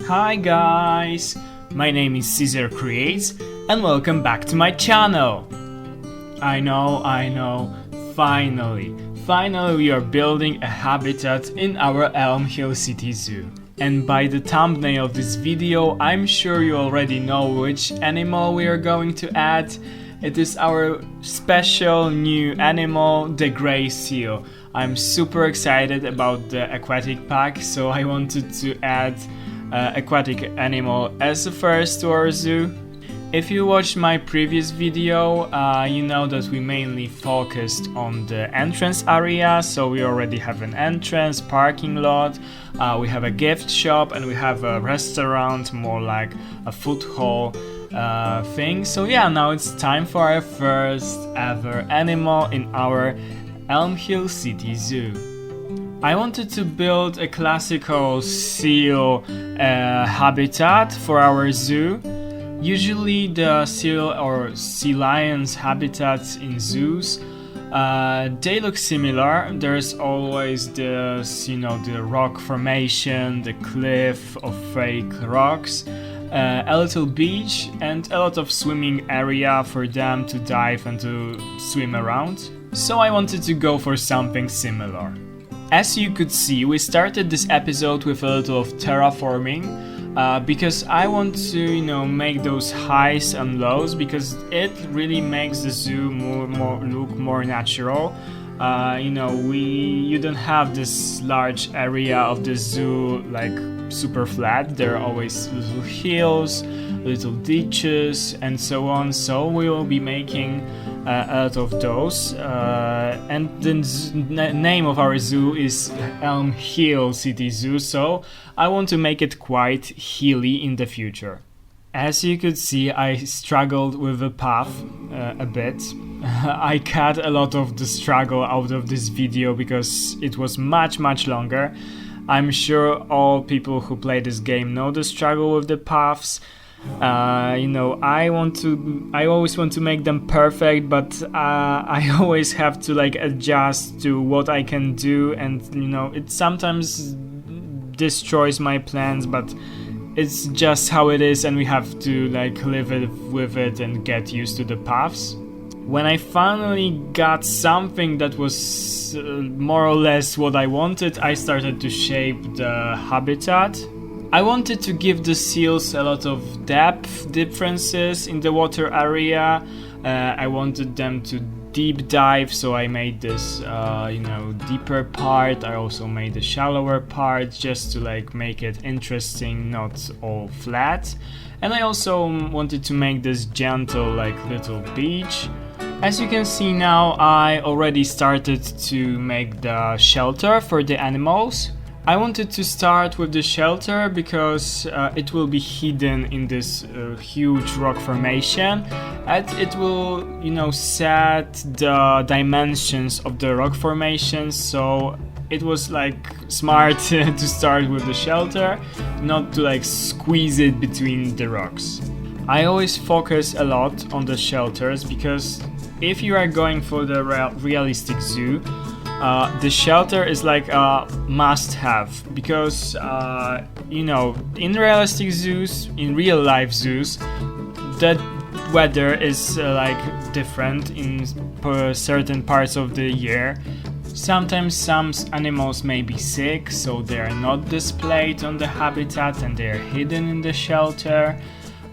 Hi guys, my name is Caesar Creates and welcome back to my channel. I know, finally we are building a habitat in our Elm Hill City Zoo. And by the thumbnail of this video, I'm sure you already know which animal we are going to add. It is our special new animal, the grey seal. I'm super excited about the aquatic pack, so I wanted to add aquatic animal as the first to our zoo. If you watched my previous video, you know that we mainly focused on the entrance area, so we already have an entrance, parking lot, we have a gift shop, and we have a restaurant, more like a food hall thing. So yeah, now it's time for our first ever animal in our Elm Hill City Zoo. I wanted to build a classical seal habitat for our zoo. Usually the seal or sea lions habitats in zoos, they look similar. There's always the rock formation, the cliff of fake rocks, a little beach and a lot of swimming area for them to dive and to swim around. So I wanted to go for something similar. As you could see, we started this episode with a little of terraforming because I want to, make those highs and lows because it really makes the zoo look more natural. You don't have this large area of the zoo like super flat. There are always little hills, little ditches, and so on. So we will be making a lot of those. And the name of our zoo is Elm Hill City Zoo. So I want to make it quite hilly in the future. As you could see, I struggled with the path a bit. I cut a lot of the struggle out of this video because it was much longer. I'm sure all people who play this game know the struggle with the paths. I always want to make them perfect, but I always have to adjust to what I can do, and it sometimes destroys my plans, but it's just how it is, and we have to live with it and get used to the paths. When I finally got something that was more or less what I wanted, I started to shape the habitat. I wanted to give the seals a lot of depth differences in the water area. I wanted them to deep dive, so I made this deeper part. I also made a shallower part just to make it interesting, not all flat. And I also wanted to make this gentle little beach. As you can see now, I already started to make the shelter for the animals. I wanted to start with the shelter because it will be hidden in this huge rock formation, and it will, set the dimensions of the rock formation. So it was smart to start with the shelter, not to squeeze it between the rocks. I always focus a lot on the shelters because if you are going for the realistic zoo, the shelter is a must-have because in realistic zoos, in real life zoos, the weather is different in certain parts of the year. Sometimes some animals may be sick, so they are not displayed on the habitat and they are hidden in the shelter.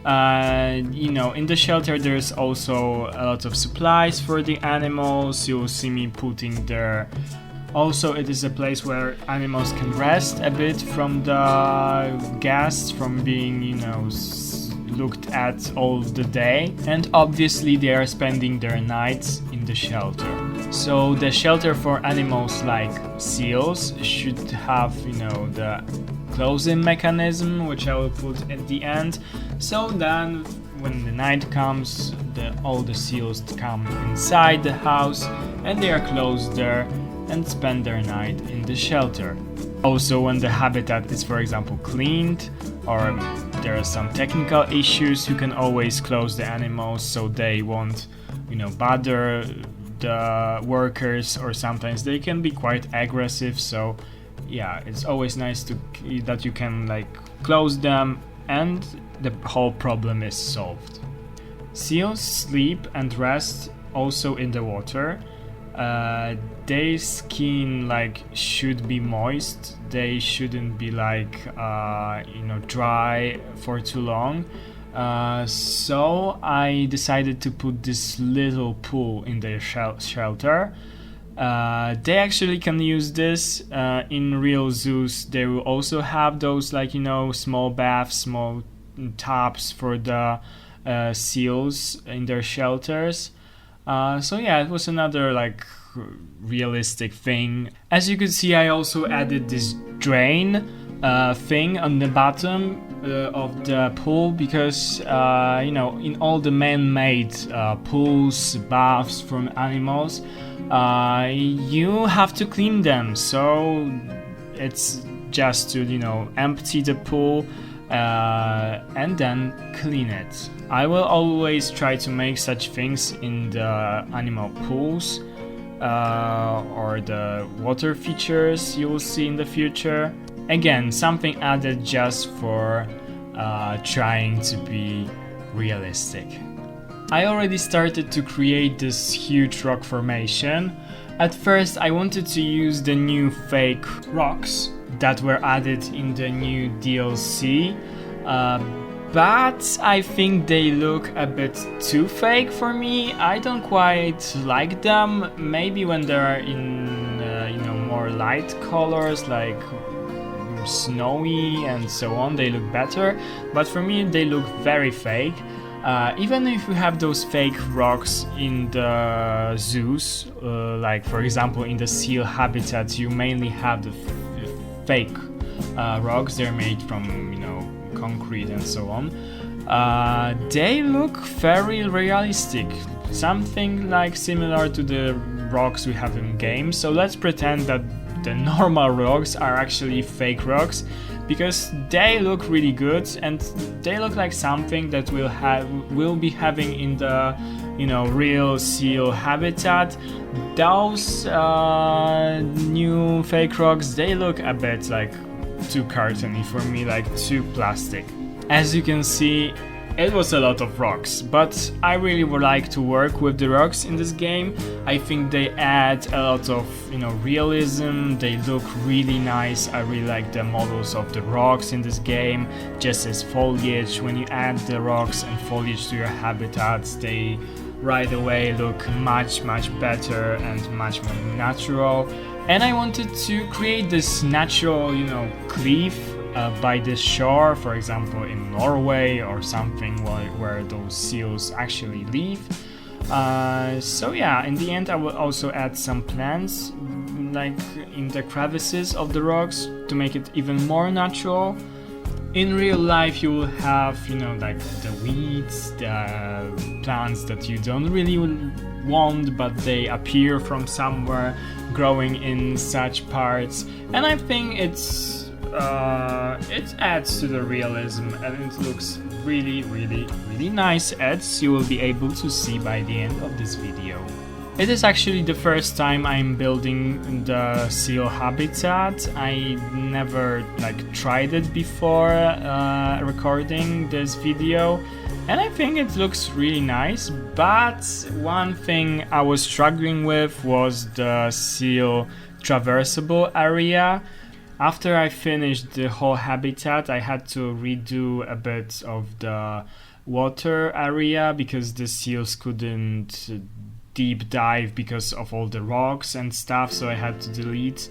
In the shelter there's also a lot of supplies for the animals. You'll see me putting there. Also, it is a place where animals can rest a bit from the guests, from being, looked at all the day. And obviously they are spending their nights in the shelter. So the shelter for animals like seals should have, the closing mechanism, which I will put at the end. So then when the night comes, all the seals come inside the house and they are closed there and spend their night in the shelter. Also, when the habitat is, for example, cleaned or there are some technical issues, you can always close the animals so they won't, bother the workers, or sometimes they can be quite aggressive. So yeah, it's always nice that you can close them, and the whole problem is solved. Seals sleep and rest also in the water. Their skin should be moist. They shouldn't be dry for too long. So I decided to put this little pool in their shelter. They actually can use this in real zoos. They will also have those small baths, small tubs for the seals in their shelters. So yeah, it was another realistic thing. As you can see, I also added this drain thing on the bottom of the pool because in all the man-made pools, baths from animals, you have to clean them. So it's just to empty the pool and then clean it. I will always try to make such things in the animal pools or the water features you will see in the future. Again, something added just for trying to be realistic. I already started to create this huge rock formation. At first I wanted to use the new fake rocks that were added in the new DLC, but I think they look a bit too fake for me. I don't quite like them. Maybe when they're in more light colors like snowy and so on, they look better, but for me they look very fake. Even if you have those fake rocks in the zoos, like for example in the seal habitat, you mainly have the fake rocks. They're made from concrete and so on. They look very realistic, something similar to the rocks we have in games. So let's pretend that the normal rocks are actually fake rocks, because they look really good and they look like something that we'll be having in the real seal habitat. Those new fake rocks, they look a bit too cartoony for me, too plastic. As you can see, it was a lot of rocks, but I really would like to work with the rocks in this game. I think they add a lot of realism. They look really nice. I really like the models of the rocks in this game. Just as foliage, when you add the rocks and foliage to your habitats, they right away look much better and much more natural. And I wanted to create this natural cliff by the shore, for example in Norway or something where those seals actually live. So yeah, in the end I will also add some plants in the crevices of the rocks to make it even more natural. In real life you will have the weeds, the plants that you don't really want, but they appear from somewhere growing in such parts, and I think it adds to the realism and it looks really nice, as you will be able to see by the end of this video. It is actually the first time I'm building the seal habitat. I never tried it before recording this video, and I think it looks really nice. But one thing I was struggling with was the seal traversable area. After I finished the whole habitat, I had to redo a bit of the water area because the seals couldn't deep dive because of all the rocks and stuff, so I had to delete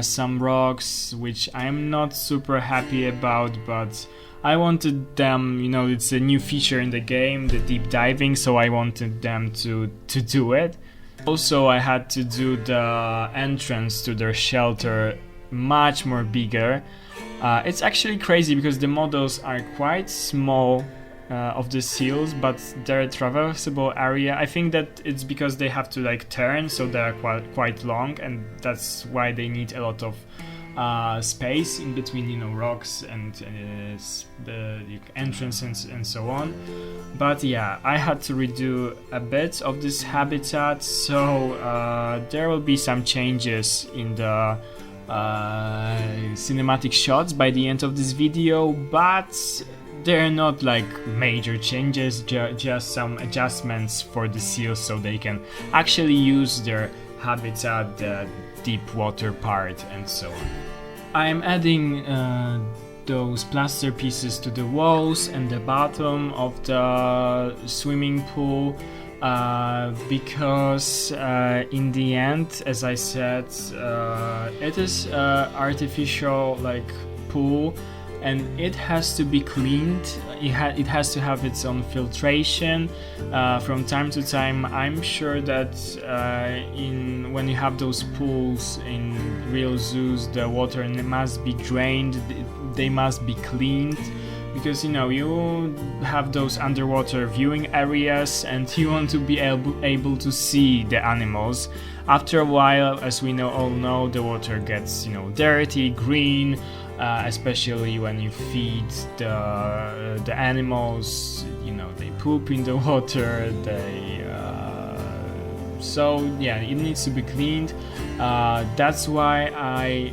some rocks, which I'm not super happy about, but I wanted them, it's a new feature in the game, the deep diving, so I wanted them to do it. Also, I had to do the entrance to their shelter much more bigger. It's actually crazy because the models are quite small of the seals, but their traversable area, I think that it's because they have to turn, so they're quite long, and that's why they need a lot of space in between rocks and the entrances and so on. But yeah, I had to redo a bit of this habitat, so there will be some changes in the cinematic shots by the end of this video, but they're not like major changes, just some adjustments for the seals so they can actually use their habitat, the deep water part, and so on. I'm adding those plaster pieces to the walls and the bottom of the swimming pool because in the end, as I said, it is artificial like pool, and it has to be cleaned. It has to have its own filtration from time to time. I'm sure that when you have those pools in real zoos, the water must be drained. They must be cleaned, because you have those underwater viewing areas and you want to be able to see the animals. After a while, as we all know, the water gets dirty, green, especially when you feed the animals. They poop in the water. So yeah, it needs to be cleaned. That's why I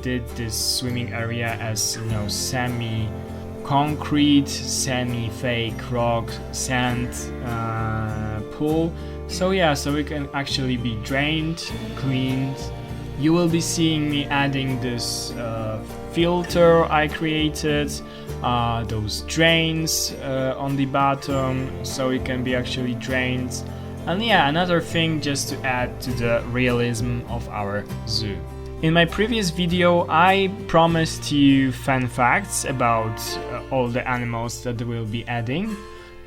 did this swimming area as semi-concrete, semi-fake rock, sand pool. So yeah, so it can actually be drained, cleaned. You will be seeing me adding this filter I created, those drains on the bottom, so it can be actually drained. And yeah, another thing just to add to the realism of our zoo. In my previous video, I promised you fun facts about all the animals that we'll be adding,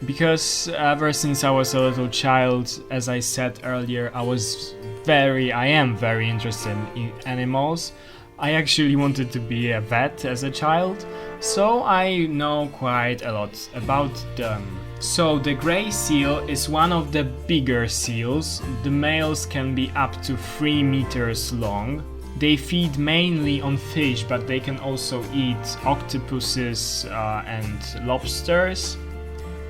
because ever since I was a little child, as I said earlier, I am very interested in animals. I actually wanted to be a vet as a child, so I know quite a lot about them. So the gray seal is one of the bigger seals. The males can be up to 3 meters long. They feed mainly on fish, but they can also eat octopuses and lobsters.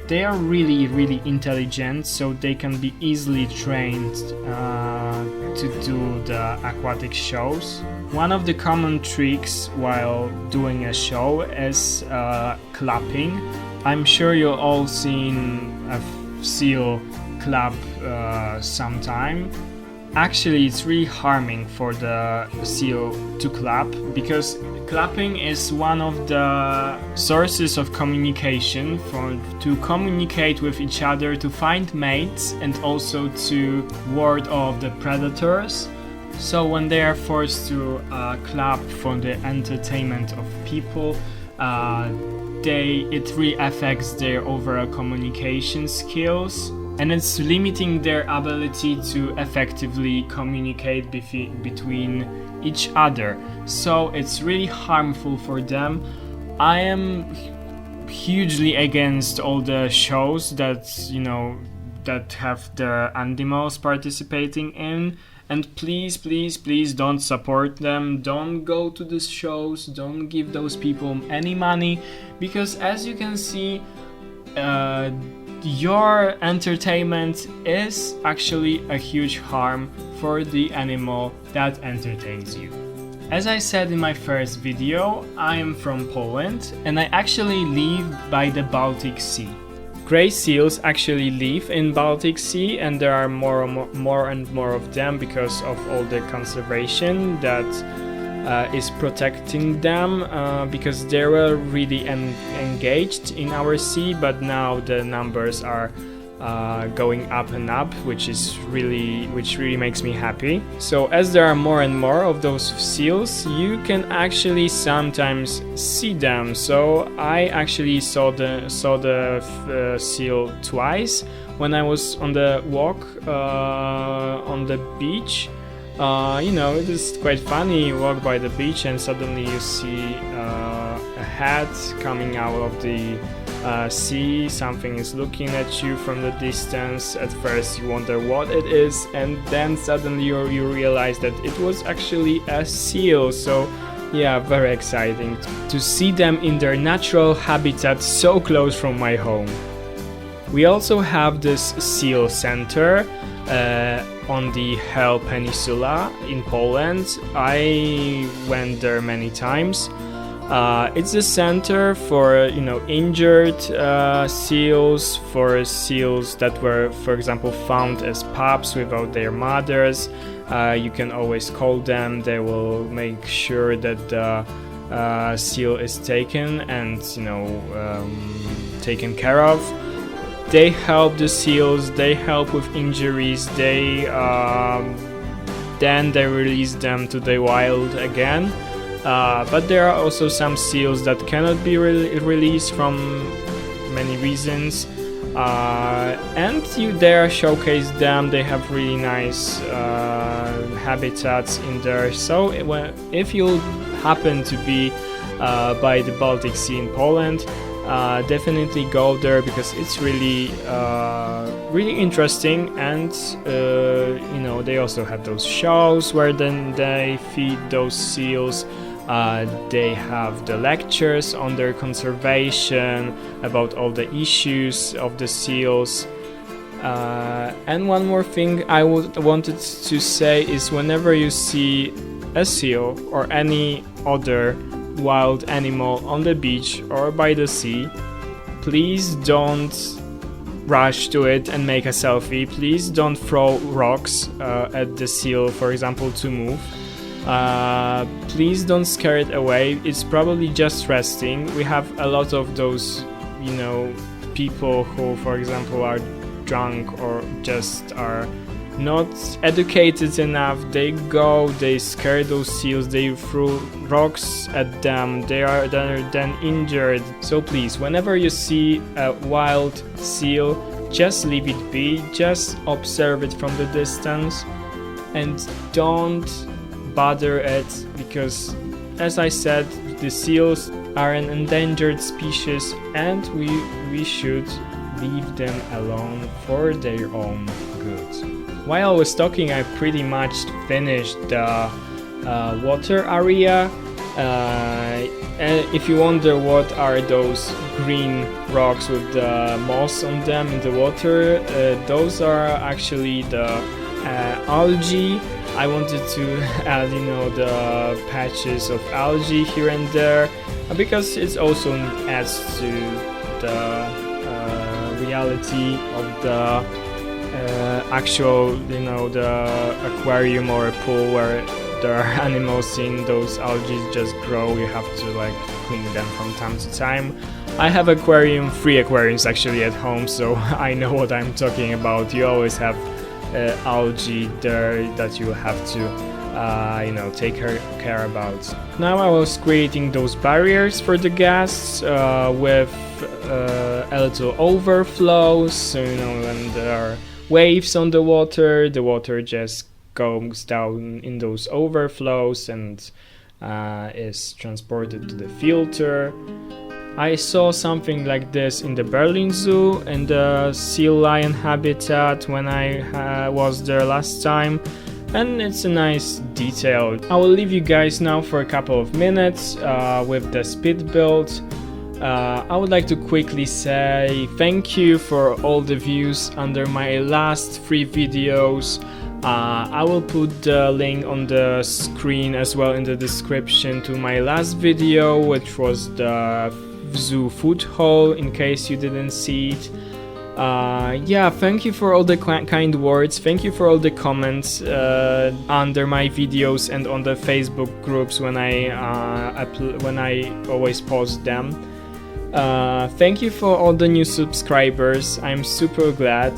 They are really intelligent, so they can be easily trained to do the aquatic shows. One of the common tricks while doing a show is clapping. I'm sure you've all seen a seal clap sometime. Actually, it's really harming for the seal to clap, because clapping is one of the sources of communication to communicate with each other, to find mates, and also to ward off the predators. So when they are forced to clap for the entertainment of people, it really affects their overall communication skills, and it's limiting their ability to effectively communicate between each other. So it's really harmful for them. I am hugely against all the shows that have the animals participating in. And please don't support them. Don't go to these shows. Don't give those people any money, because as you can see, your entertainment is actually a huge harm for the animal that entertains you. As I said in my first video, I am from Poland and I actually live by the Baltic Sea. Grey seals actually live in Baltic Sea, and there are more and more of them because of all the conservation that is protecting them, because they were really engaged in our sea, but now the numbers are going up and up, which really makes me happy. So as there are more and more of those seals, you can actually sometimes see them. So I actually saw the seal twice when I was on the walk on the beach. It is quite funny. You walk by the beach and suddenly you see a head coming out of the sea. Something is looking at you from the distance. At first you wonder what it is, and then suddenly you realize that it was actually a seal. So yeah, very exciting to see them in their natural habitat so close from my home. We also have this seal center. on the Hell Peninsula in Poland. I went there many times. It's a center for injured seals, for seals that were, for example, found as pups without their mothers. You can always call them. They will make sure that the seal is taken and taken care of. They help the seals. They help with injuries. Then they release them to the wild again. But there are also some seals that cannot be released from many reasons, and you there showcase them. They have really nice habitats in there. So if you happen to be by the Baltic Sea in Poland, definitely go there, because it's really interesting. And they also have those shows where then they feed those seals. They have the lectures on their conservation, about all the issues of the seals. And one more thing I wanted to say is, whenever you see a seal or any other wild animal on the beach or by the sea, please don't rush to it and make a selfie. Please don't throw rocks at the seal, for example, to move. Please don't scare it away. It's probably just resting. We have a lot of those, people who, for example, are drunk or just are not educated enough. They scare those seals, they throw rocks at them, they are then injured. So please, whenever you see a wild seal, just leave it be, just observe it from the distance and don't bother it, because as I said, the seals are an endangered species and we should leave them alone for their own good. While I was talking, I pretty much finished the water area. And if you wonder what are those green rocks with the moss on them in the water, those are actually the algae. I wanted to add, the patches of algae here and there, because it also adds to the reality of the actual, the aquarium or a pool where there are animals in those algae just grow. You have to clean them from time to time. I have three aquariums actually at home, so I know what I'm talking about. You always have algae there that you have to take care about. Now I was creating those barriers for the guests with a little overflow, so when there are waves on the water just goes down in those overflows and is transported to the filter. I saw something like this in the Berlin Zoo, in the seal lion habitat when I was there last time, and it's a nice detail. I will leave you guys now for a couple of minutes with the speed build. I would like to quickly say thank you for all the views under my last 3 videos. I will put the link on the screen as well in the description to my last video, which was the zoo food haul, in case you didn't see it. Thank you for all the kind words. Thank you for all the comments under my videos and on the Facebook groups when I always post them. Thank you for all the new subscribers. I'm super glad.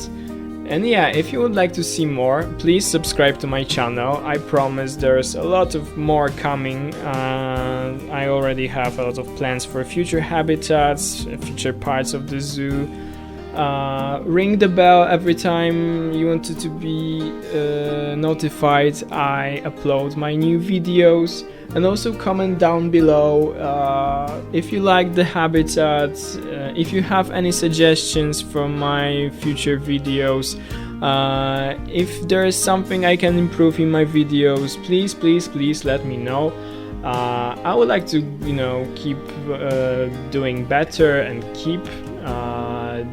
And if you would like to see more, please subscribe to my channel. I promise there's a lot of more coming. I already have a lot of plans for future habitats, future parts of the zoo. Ring the bell every time you wanted to be notified I upload my new videos. And also comment down below if you like the habitat, if you have any suggestions for my future videos, if there is something I can improve in my videos, please let me know. I would like to keep doing better and keep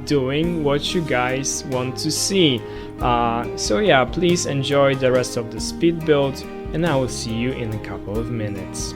doing what you guys want to see. So yeah, please enjoy the rest of the speed build, and I will see you in a couple of minutes.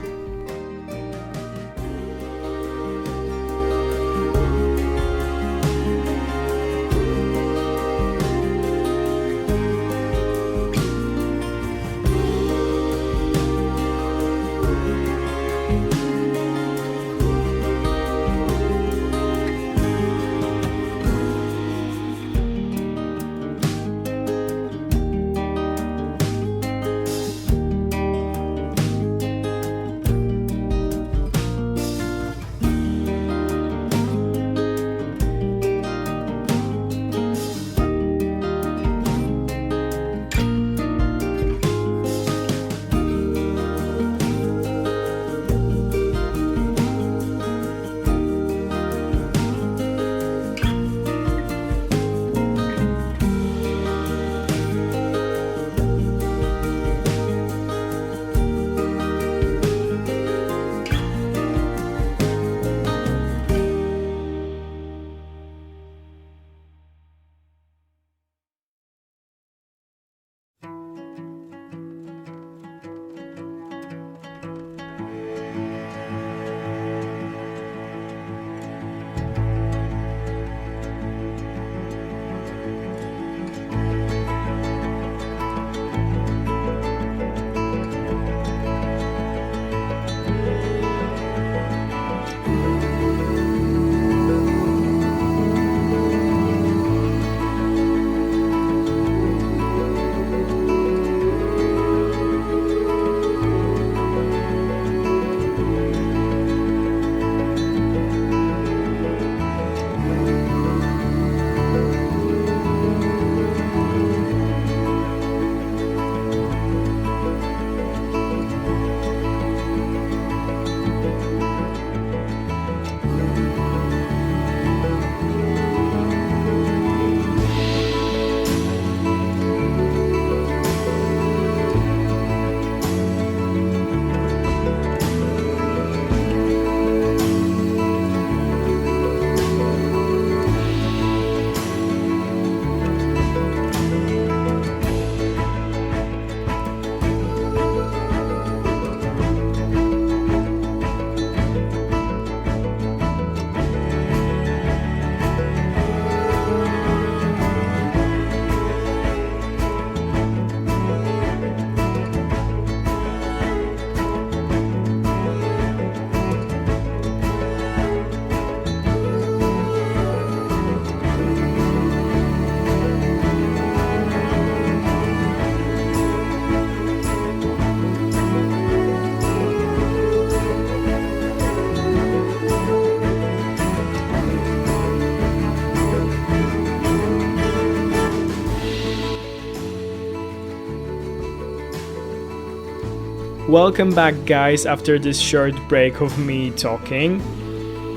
Welcome back, guys, after this short break of me talking.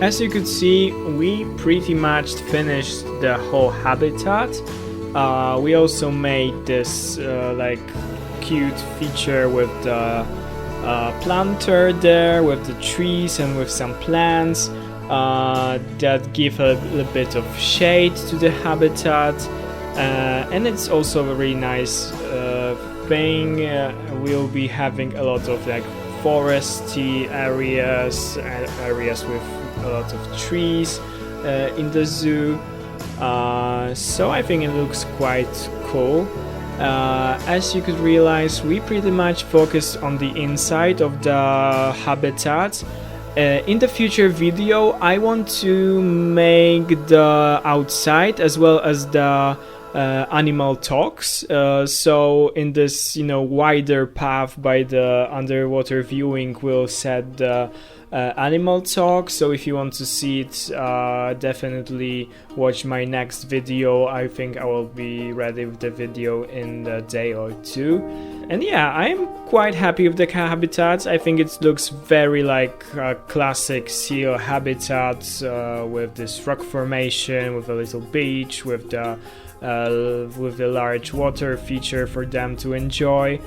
As you could see, we pretty much finished the whole habitat. We also made this like cute feature with the planter there, with the trees and with some plants that give a little bit of shade to the habitat, and it's also a really nice thing. We'll be having a lot of like foresty areas, areas with a lot of trees in the zoo. So I think it looks quite cool. As you could realize, we pretty much focus on the inside of the habitat. In the future video, I want to make the outside as well as the animal talks. So in this, wider path by the underwater viewing, we'll set the animal talk. So if you want to see it, definitely watch my next video. I think I will be ready with the video in a day or two. And yeah, I'm quite happy with the habitat. I think it looks very like a classic seal habitat, with this rock formation, with a little beach, with the large water feature for them to enjoy.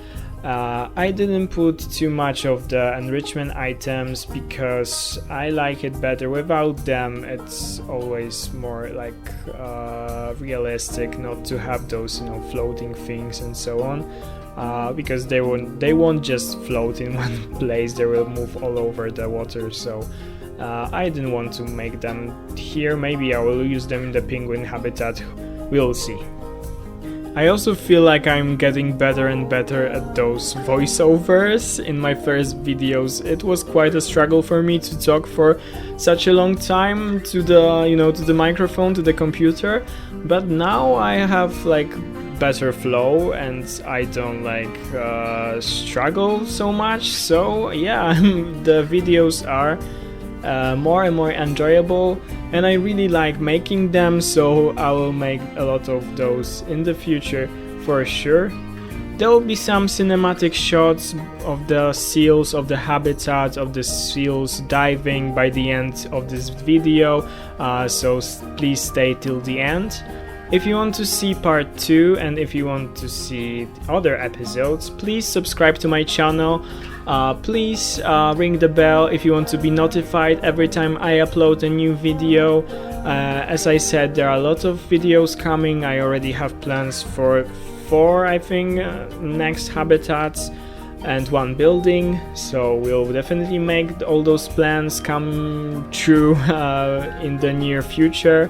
I didn't put too much of the enrichment items because I like it better without them. It's always more like realistic not to have those, you know, floating things and so on, because they won't just float in one place, they will move all over the water. So I didn't want to make them here. Maybe I will use them in the penguin habitat, we'll see. I also feel like I'm getting better and better at those voiceovers. In my first videos it was quite a struggle for me to talk for such a long time to the, you know, to the microphone, to the computer, but now I have like better flow and I don't like struggle so much. So yeah, the videos are more and more enjoyable and I really like making them, so I will make a lot of those in the future for sure. There will be some cinematic shots of the seals, of the habitat of the seals diving by the end of this video, so please stay till the end. If you want to see part 2 and if you want to see other episodes, please subscribe to my channel. Please ring the bell if you want to be notified every time I upload a new video. As I said, there are a lot of videos coming. I already have plans for 4, I think, next habitats and 1 building, so we'll definitely make all those plans come true in the near future.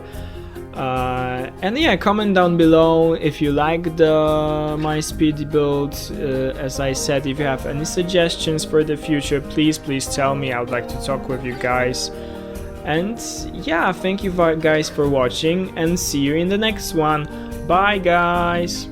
And yeah, comment down below if you like my speed build. As I said, if you have any suggestions for the future, please tell me. I would like to talk with you guys. And yeah, thank you guys for watching and see you in the next one. Bye guys!